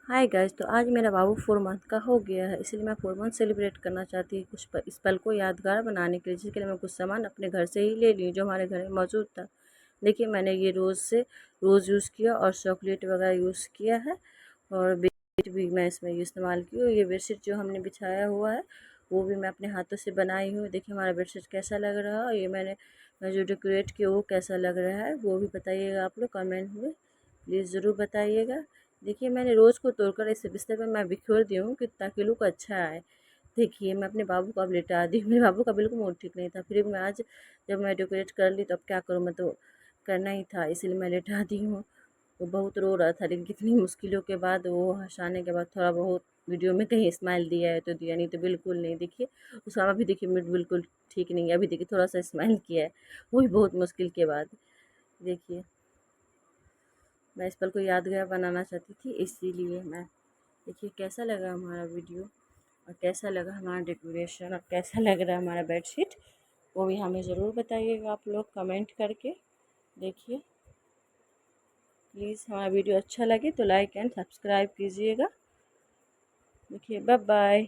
Hi guys, तो आज मेरा बाबू 4 मंथ का हो गया है, इसलिए मैं 4 मंथ सेलिब्रेट करना चाहती हूँ कुछ इस पल को यादगार बनाने के लिए, जिसके लिए मैं कुछ सामान अपने घर से ही ले ली जो हमारे घर में मौजूद था। देखिए, मैंने ये रोज़ यूज़ किया और चॉकलेट वगैरह यूज़ किया है, और बेडशीट भी मैं इसमें इस्तेमाल की हूँ। ये बेडशीट जो हमने बिछाया हुआ है वो भी मैं अपने हाथों से बनाई हूँ। देखिए हमारा बेडशीट कैसा लग रहा है, और ये मैं जो डेकोरेट किया वो कैसा लग रहा है वो भी बताइएगा आप लोग कमेंट में, प्लीज़ ज़रूर बताइएगा। देखिए, मैंने रोज़ को तोड़कर इसे बिस्तर पे मैं बिखेर दी हूँ कि ताकि लुक अच्छा आए। देखिए, मैं अपने बाबू को अब लेटा दी। मेरे बाबू का बिल्कुल मूड ठीक नहीं था, फिर मैं आज जब मैं डेकोरेट कर ली तो अब क्या करूँ, मैं तो करना ही था, इसीलिए मैं लेटा दी हूँ। वो बहुत रो रहा था, लेकिन कितनी मुश्किलों के बाद वो हँसाने के बाद थोड़ा बहुत वीडियो में कहीं स्माइल दिया है तो दिया, नहीं तो बिल्कुल नहीं। देखिए उसका अभी देखिए मूड बिल्कुल ठीक नहीं है, अभी देखिए थोड़ा सा स्माइल किया है, वो भी बहुत मुश्किल के बाद। देखिए, मैं इस पल को यादगार बनाना चाहती थी, इसीलिए मैं। देखिए कैसा लगा हमारा वीडियो, और कैसा लगा हमारा डेकोरेशन, और कैसा लग रहा है हमारा बेडशीट, वो भी हमें ज़रूर बताइएगा आप लोग कमेंट करके। देखिए, प्लीज़ हमारा वीडियो अच्छा लगे तो लाइक एंड सब्सक्राइब कीजिएगा। देखिए, बाय बाय।